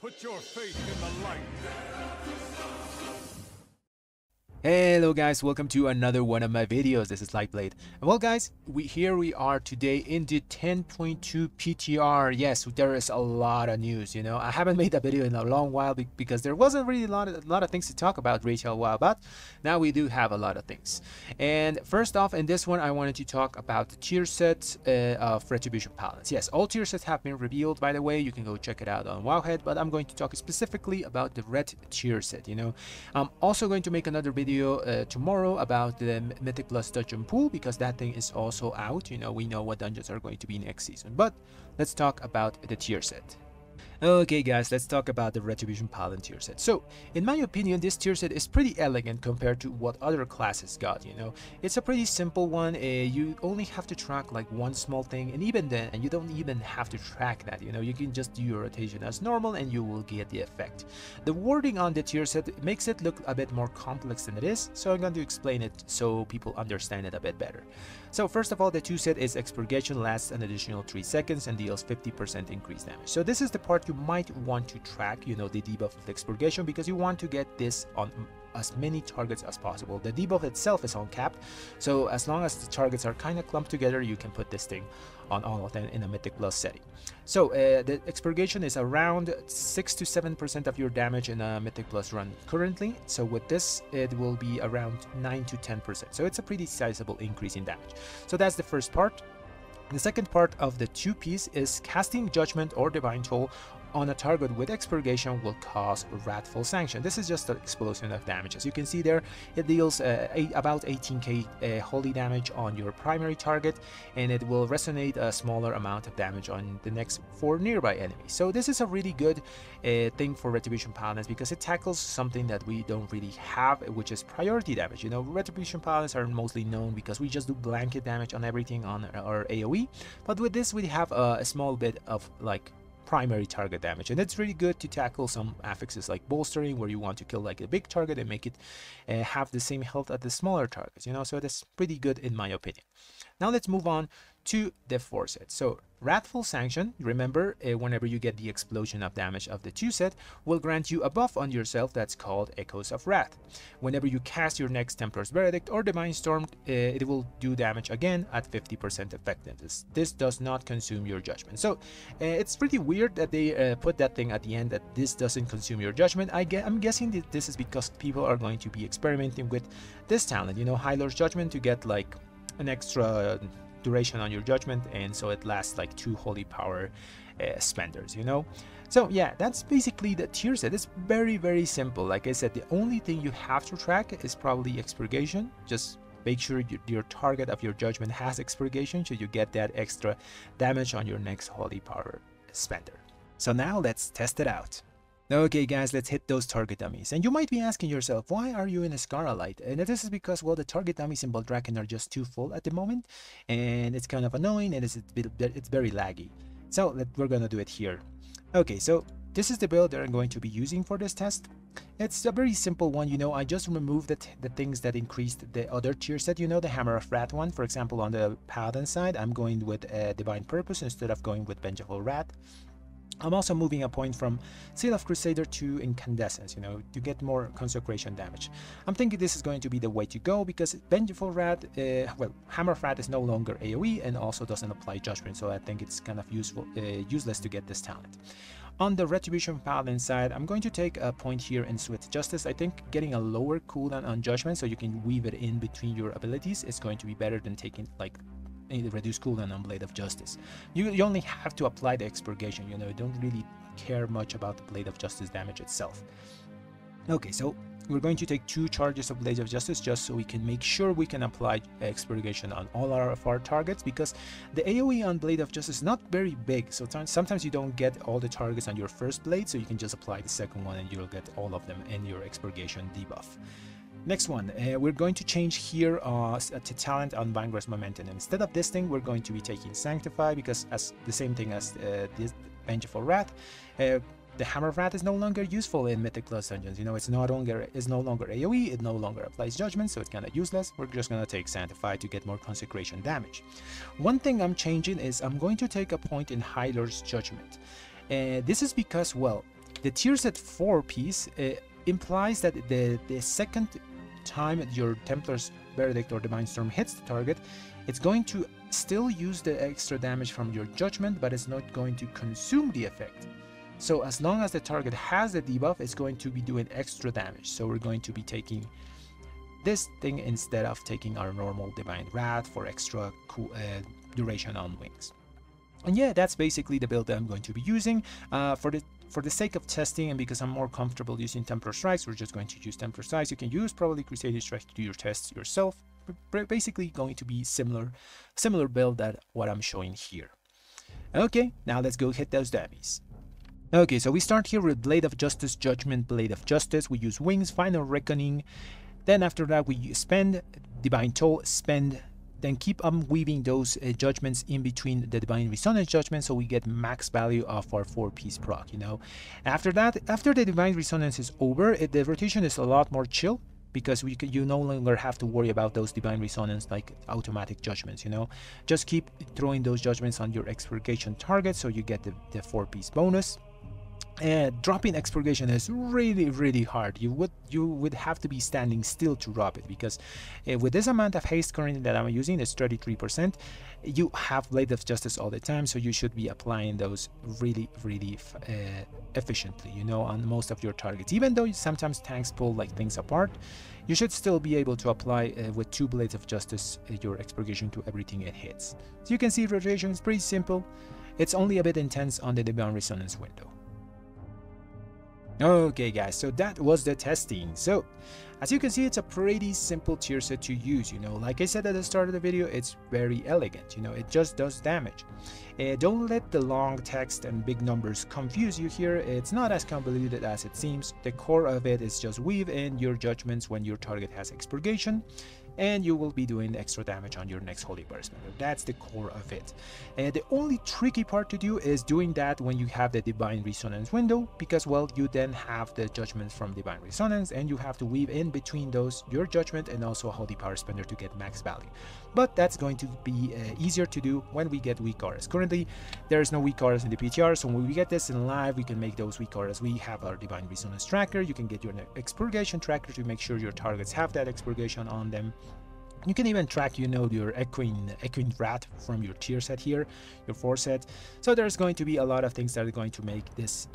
Put your faith in the light. Hello guys, welcome to another one of my videos. This is Lightblade. And well guys, here we are today in the 10.2 PTR. Yes, there is a lot of news, you know. I haven't made a video in a long while because there wasn't really a lot of things to talk about retail while, but now we do have a lot of things. And first off, in this one I wanted to talk about the tier set of Retribution Paladins. Yes, all tier sets have been revealed, by the way. You can go check it out on Wowhead, but I'm going to talk specifically about the red tier set, you know. I'm also going to make another video tomorrow about the Mythic Plus dungeon pool, because that thing is also out. You know, we know what dungeons are going to be next season, but let's talk about the tier set. Okay guys, let's talk about the Retribution Paladin tier set. So, in my opinion, this tier set is pretty elegant compared to what other classes got, you know. It's a pretty simple one. You only have to track like one small thing, and even then, you don't even have to track that, you know. You can just do your rotation as normal and you will get the effect. The wording on the tier set makes it look a bit more complex than it is, so I'm going to explain it so people understand it a bit better. So first of all, the 2 set is Expurgation, lasts an additional 3 seconds and deals 50% increased damage. So this is the part you might want to track, you know, the debuff of Expurgation, because you want to get this on as many targets as possible. The debuff itself is uncapped, so as long as the targets are kind of clumped together, you can put this thing on all of them in a Mythic Plus setting. So the Expurgation is around 6 to 7% of your damage in a Mythic Plus run currently. So with this, it will be around 9 to 10%. So it's a pretty sizable increase in damage. So that's the first part. The second part of the 2-piece is casting Judgment or Divine Toll on a target with Expurgation will cause Wrathful Sanction. This is just an explosion of damage. As you can see there, it deals about 18k holy damage on your primary target, and it will resonate a smaller amount of damage on the next 4 nearby enemies. So this is a really good thing for Retribution Paladins, because it tackles something that we don't really have, which is priority damage. You know, Retribution Paladins are mostly known because we just do blanket damage on everything on our AoE, but with this we have a small bit of like primary target damage, and it's really good to tackle some affixes like bolstering, where you want to kill like a big target and make it have the same health as the smaller targets, you know. So that's pretty good in my opinion. Now let's move on to the 4 set. So Wrathful Sanction, remember, whenever you get the explosion of damage of the 2 set, will grant you a buff on yourself that's called Echoes of Wrath. Whenever you cast your next Templars Verdict or Divine Storm, it will do damage again at 50% effectiveness. This does not consume your judgment. So it's pretty weird that they put that thing at the end, that this doesn't consume your judgment. I'm guessing that this is because people are going to be experimenting with this talent, you know, High Lord's Judgment, to get like an extra duration on your judgment, and so it lasts like 2 holy power spenders, you know. So yeah, that's basically the tier set. It's very simple. Like I said, the only thing you have to track is probably Expurgation. Just make sure your target of your judgment has Expurgation, so you get that extra damage on your next holy power spender. So now let's test it out. Okay guys, let's hit those target dummies. And you might be asking yourself, why are you in a Scarlet? And this is because, well, the target dummies in Baldraken are just too full at the moment, and it's kind of annoying, and it's very laggy. So we're gonna do it here. Okay, so this is the build that I'm going to be using for this test. It's a very simple one, you know. I just removed the things that increased the other tier set, you know, the Hammer of Wrath one. For example, on the Paladin side, I'm going with Divine Purpose instead of going with Vengeful Wrath. I'm also moving a point from Seal of Crusader to Incandescence, you know, to get more consecration damage. I'm thinking this is going to be the way to go, because Vengeful Wrath, well, Hammer of Wrath is no longer AoE and also doesn't apply Judgment, so I think it's kind of useless to get this talent. On the Retribution Paladin side, I'm going to take a point here in Swift Justice. I think getting a lower cooldown on Judgment so you can weave it in between your abilities is going to be better than taking like reduce cooldown on Blade of Justice. You only have to apply the Expurgation, you know, you don't really care much about the Blade of Justice damage itself. Okay, so we're going to take 2 charges of Blade of Justice just so we can make sure we can apply Expurgation on all of our targets, because the AoE on Blade of Justice is not very big, so sometimes you don't get all the targets on your first blade, so you can just apply the second one and you'll get all of them in your Expurgation debuff. Next one, we're going to change here to talent on Vanguard's Momentum. Instead of this thing, we're going to be taking Sanctify, because as the same thing as this Vengeful Wrath, the Hammer of Wrath is no longer useful in Mythic Plus dungeons. You know, it's no longer AoE, it no longer applies Judgment, so it's kind of useless. We're just gonna take Sanctify to get more consecration damage. One thing I'm changing is I'm going to take a point in High Lord's Judgment. This is because, well, The tier set 4 piece implies that the second time your Templar's Verdict or Divine Storm hits the target, it's going to still use the extra damage from your judgment, but it's not going to consume the effect. So as long as the target has the debuff, it's going to be doing extra damage. So we're going to be taking this thing instead of taking our normal Divine Wrath for extra duration on wings. And yeah, that's basically the build that I'm going to be using. For the sake of testing and because I'm more comfortable using Templar Strikes, we're just going to use Templar Strikes. You can use probably Crusader Strikes to do your tests yourself. Basically going to be similar build that what I'm showing here. Okay, now let's go hit those dummies. Okay, so we start here with Blade of Justice, Judgment, Blade of Justice. We use Wings, Final Reckoning. Then after that we spend Divine Toll, spend, then keep on weaving those judgments in between the Divine Resonance judgments, so we get max value of our 4-piece proc, you know. After that, after the Divine Resonance is over, the rotation is a lot more chill, because you no longer have to worry about those Divine Resonance like automatic judgments, you know. Just keep throwing those judgments on your Expurgation target, so you get the 4-piece bonus. Dropping Expurgation is really hard. You would have to be standing still to drop it, because with this amount of haste currently that I'm using, it's 33%, you have Blade of Justice all the time, so you should be applying those really efficiently, you know, on most of your targets. Even though sometimes tanks pull like things apart, you should still be able to apply with 2 Blades of Justice your Expurgation to everything it hits. So you can see rotation is pretty simple. It's only a bit intense on the Divine Resonance window. Okay guys, so that was the testing. So as you can see, it's a pretty simple tier set to use, you know. Like I said at the start of the video, it's very elegant, you know, it just does damage. Don't let the long text and big numbers confuse you here. It's not as convoluted as it seems. The core of it is just weave in your judgments when your target has Expurgation, and you will be doing extra damage on your next Holy Burst. That's the core of it. The only tricky part to do is doing that when you have the Divine Resonance window, because well, you then have the judgments from Divine Resonance and you have to weave in between those your judgment and also a Holy Power Spender to get max value. But that's going to be easier to do when we get weak auras. Currently there is no weak auras in the PTR, so when we get this in live, we can make those weak auras. We have our Divine Resonance tracker. You can get your Expurgation tracker to make sure your targets have that Expurgation on them. You can even track, you know, your Equine Wrath from your tier set here, your 4 set. So there's going to be a lot of things that are going to make this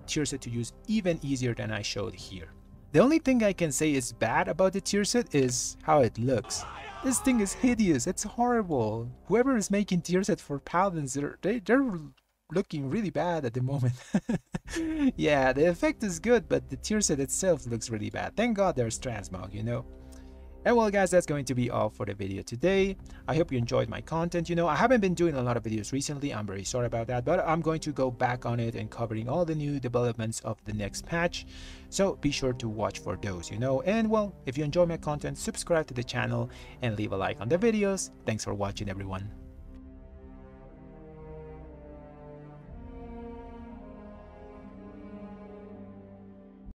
tier set to use even easier than I showed here. The only thing I can say is bad about the tier set is how it looks. This thing is hideous, it's horrible. Whoever is making tier set for Paladins, they're looking really bad at the moment. Yeah, the effect is good, but the tier set itself looks really bad. Thank God there's transmog, you know. And well guys, that's going to be all for the video today. I hope you enjoyed my content. You know, I haven't been doing a lot of videos recently. I'm very sorry about that, but I'm going to go back on it and covering all the new developments of the next patch. So be sure to watch for those, you know. And well, if you enjoy my content, subscribe to the channel and leave a like on the videos. Thanks for watching, everyone.